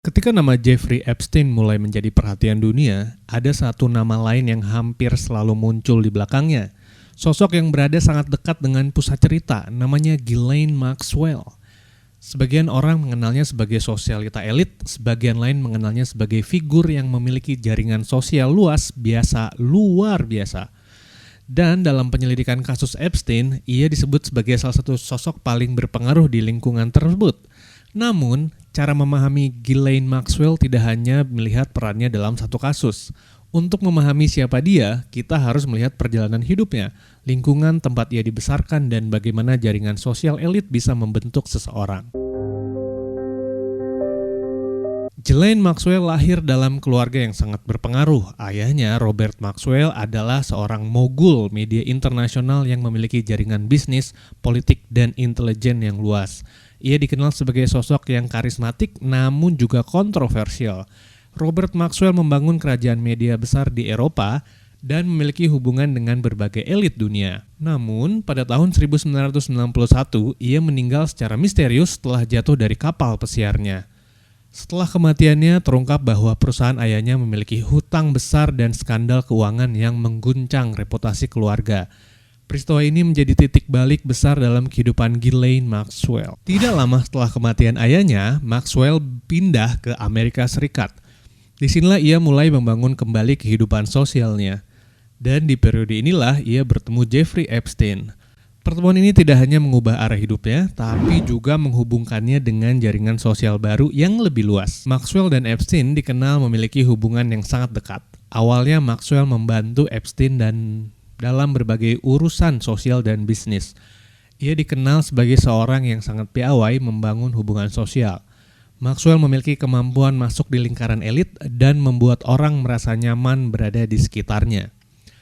Ketika nama Jeffrey Epstein mulai menjadi perhatian dunia, ada satu nama lain yang hampir selalu muncul di belakangnya. Sosok yang berada sangat dekat dengan pusat cerita, namanya Ghislaine Maxwell. Sebagian orang mengenalnya sebagai sosialita elit, sebagian lain mengenalnya sebagai figur yang memiliki jaringan sosial luar biasa. Dan dalam penyelidikan kasus Epstein, ia disebut sebagai salah satu sosok paling berpengaruh di lingkungan tersebut. Namun, cara memahami Ghislaine Maxwell tidak hanya melihat perannya dalam satu kasus. Untuk memahami siapa dia, kita harus melihat perjalanan hidupnya, lingkungan tempat ia dibesarkan, dan bagaimana jaringan sosial elit bisa membentuk seseorang. Ghislaine Maxwell lahir dalam keluarga yang sangat berpengaruh. Ayahnya, Robert Maxwell, adalah seorang mogul media internasional yang memiliki jaringan bisnis, politik, dan intelijen yang luas. Ia dikenal sebagai sosok yang karismatik namun juga kontroversial. Robert Maxwell membangun kerajaan media besar di Eropa dan memiliki hubungan dengan berbagai elit dunia. Namun, pada tahun 1991, ia meninggal secara misterius setelah jatuh dari kapal pesiarnya. Setelah kematiannya, terungkap bahwa perusahaan ayahnya memiliki hutang besar dan skandal keuangan yang mengguncang reputasi keluarga. Peristiwa ini menjadi titik balik besar dalam kehidupan Ghislaine Maxwell. Tidak lama setelah kematian ayahnya, Maxwell pindah ke Amerika Serikat. Disinilah ia mulai membangun kembali kehidupan sosialnya. Dan di periode inilah ia bertemu Jeffrey Epstein. Pertemuan ini tidak hanya mengubah arah hidupnya, tapi juga menghubungkannya dengan jaringan sosial baru yang lebih luas. Maxwell dan Epstein dikenal memiliki hubungan yang sangat dekat. Awalnya Maxwell membantu Epstein dalam berbagai urusan sosial dan bisnis. Ia dikenal sebagai seorang yang sangat piawai membangun hubungan sosial. Maxwell memiliki kemampuan masuk di lingkaran elit dan membuat orang merasa nyaman berada di sekitarnya.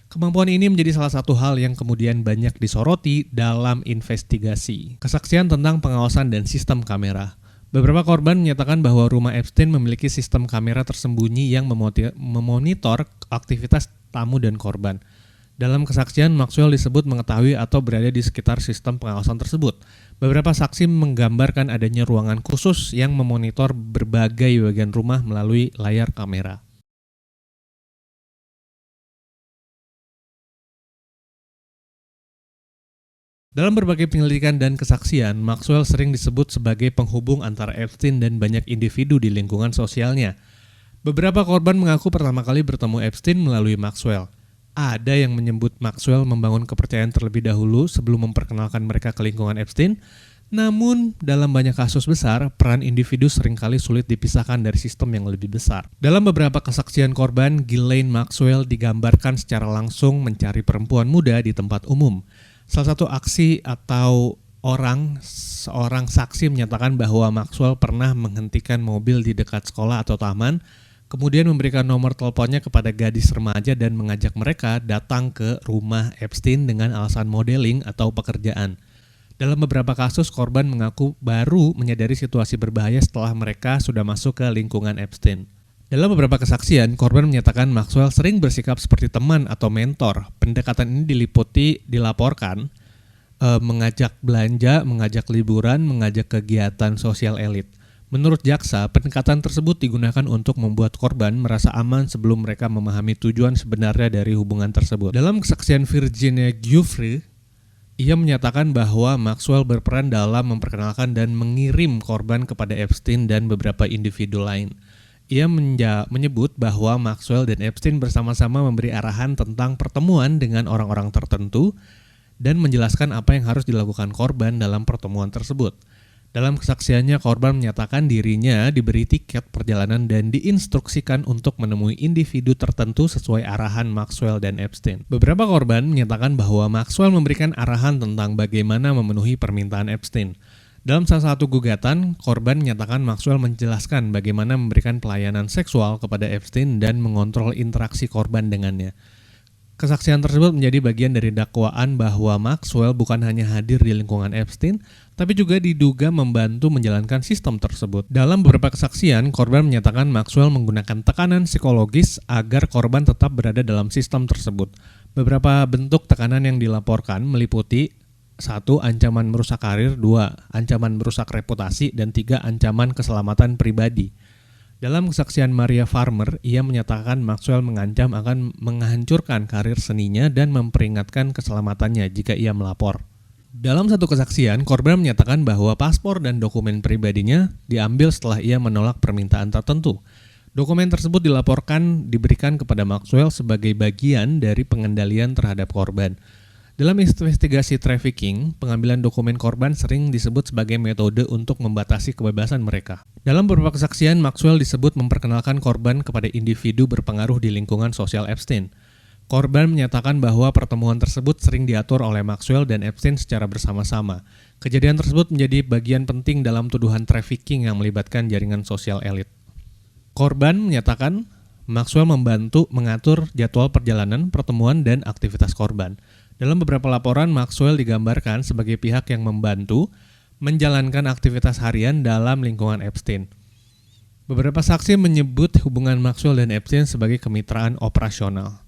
Kemampuan ini menjadi salah satu hal yang kemudian banyak disoroti dalam investigasi. Kesaksian tentang pengawasan dan sistem kamera. Beberapa korban menyatakan bahwa rumah Epstein memiliki sistem kamera tersembunyi yang memonitor aktivitas tamu dan korban. Dalam kesaksian, Maxwell disebut mengetahui atau berada di sekitar sistem pengawasan tersebut. Beberapa saksi menggambarkan adanya ruangan khusus yang memonitor berbagai bagian rumah melalui layar kamera. Dalam berbagai penyelidikan dan kesaksian, Maxwell sering disebut sebagai penghubung antara Epstein dan banyak individu di lingkungan sosialnya. Beberapa korban mengaku pertama kali bertemu Epstein melalui Maxwell. Ada yang menyebut Maxwell membangun kepercayaan terlebih dahulu sebelum memperkenalkan mereka ke lingkungan Epstein. Namun, dalam banyak kasus besar, peran individu seringkali sulit dipisahkan dari sistem yang lebih besar. Dalam beberapa kesaksian korban, Ghislaine Maxwell digambarkan secara langsung mencari perempuan muda di tempat umum. Salah satu aksi atau seorang saksi menyatakan bahwa Maxwell pernah menghentikan mobil di dekat sekolah atau taman, kemudian memberikan nomor teleponnya kepada gadis remaja dan mengajak mereka datang ke rumah Epstein dengan alasan modeling atau pekerjaan. Dalam beberapa kasus, korban mengaku baru menyadari situasi berbahaya setelah mereka sudah masuk ke lingkungan Epstein. Dalam beberapa kesaksian, korban menyatakan Maxwell sering bersikap seperti teman atau mentor. Pendekatan ini dilaporkan mengajak belanja, mengajak liburan, mengajak kegiatan sosial elit. Menurut jaksa, pendekatan tersebut digunakan untuk membuat korban merasa aman sebelum mereka memahami tujuan sebenarnya dari hubungan tersebut. Dalam kesaksian Virginia Giuffre, ia menyatakan bahwa Maxwell berperan dalam memperkenalkan dan mengirim korban kepada Epstein dan beberapa individu lain. Ia menyebut bahwa Maxwell dan Epstein bersama-sama memberi arahan tentang pertemuan dengan orang-orang tertentu dan menjelaskan apa yang harus dilakukan korban dalam pertemuan tersebut. Dalam kesaksiannya, korban menyatakan dirinya diberi tiket perjalanan dan diinstruksikan untuk menemui individu tertentu sesuai arahan Maxwell dan Epstein. Beberapa korban menyatakan bahwa Maxwell memberikan arahan tentang bagaimana memenuhi permintaan Epstein. Dalam salah satu gugatan, korban menyatakan Maxwell menjelaskan bagaimana memberikan pelayanan seksual kepada Epstein dan mengontrol interaksi korban dengannya. Kesaksian tersebut menjadi bagian dari dakwaan bahwa Maxwell bukan hanya hadir di lingkungan Epstein, tapi juga diduga membantu menjalankan sistem tersebut. Dalam beberapa kesaksian, korban menyatakan Maxwell menggunakan tekanan psikologis agar korban tetap berada dalam sistem tersebut. Beberapa bentuk tekanan yang dilaporkan meliputi 1. Ancaman merusak karir, 2. Ancaman merusak reputasi, dan 3. Ancaman keselamatan pribadi. Dalam kesaksian Maria Farmer, ia menyatakan Maxwell mengancam akan menghancurkan karir seninya dan memperingatkan keselamatannya jika ia melapor. Dalam satu kesaksian, korban menyatakan bahwa paspor dan dokumen pribadinya diambil setelah ia menolak permintaan tertentu. Dokumen tersebut diberikan kepada Maxwell sebagai bagian dari pengendalian terhadap korban. Dalam investigasi trafficking, pengambilan dokumen korban sering disebut sebagai metode untuk membatasi kebebasan mereka. Dalam beberapa kesaksian, Maxwell disebut memperkenalkan korban kepada individu berpengaruh di lingkungan sosial Epstein. Korban menyatakan bahwa pertemuan tersebut sering diatur oleh Maxwell dan Epstein secara bersama-sama. Kejadian tersebut menjadi bagian penting dalam tuduhan trafficking yang melibatkan jaringan sosial elit. Korban menyatakan Maxwell membantu mengatur jadwal perjalanan, pertemuan, dan aktivitas korban. Dalam beberapa laporan, Maxwell digambarkan sebagai pihak yang membantu menjalankan aktivitas harian dalam lingkungan Epstein. Beberapa saksi menyebut hubungan Maxwell dan Epstein sebagai kemitraan operasional.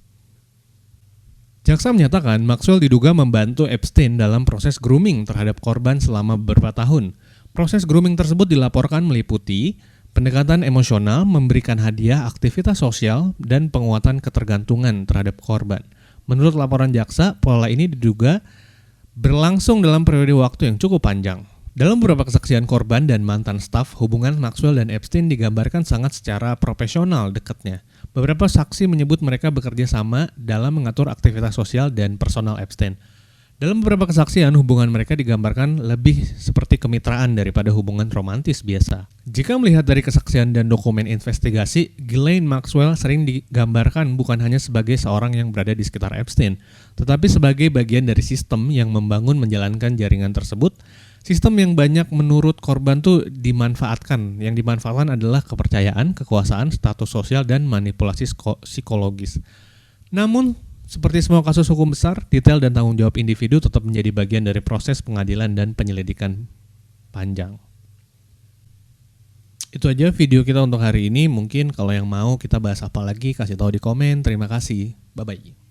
Jaksa menyatakan Maxwell diduga membantu Epstein dalam proses grooming terhadap korban selama beberapa tahun. Proses grooming tersebut dilaporkan meliputi pendekatan emosional, memberikan hadiah, aktivitas sosial, dan penguatan ketergantungan terhadap korban. Menurut laporan jaksa, pola ini diduga berlangsung dalam periode waktu yang cukup panjang. Dalam beberapa kesaksian korban dan mantan staf, hubungan Maxwell dan Epstein digambarkan sangat secara profesional dekatnya. Beberapa saksi menyebut mereka bekerja sama dalam mengatur aktivitas sosial dan personal Epstein. Dalam beberapa kesaksian, hubungan mereka digambarkan lebih seperti kemitraan daripada hubungan romantis biasa. Jika melihat dari kesaksian dan dokumen investigasi, Ghislaine Maxwell sering digambarkan bukan hanya sebagai seorang yang berada di sekitar Epstein, tetapi sebagai bagian dari sistem yang membangun menjalankan jaringan tersebut. Sistem yang banyak menurut korban tuh dimanfaatkan. Yang dimanfaatkan adalah kepercayaan, kekuasaan, status sosial, dan manipulasi psikologis. Namun, seperti semua kasus hukum besar, detail dan tanggung jawab individu tetap menjadi bagian dari proses pengadilan dan penyelidikan panjang. Itu aja video kita untuk hari ini. Mungkin kalau yang mau kita bahas apa lagi, kasih tahu di komen. Terima kasih. Bye-bye.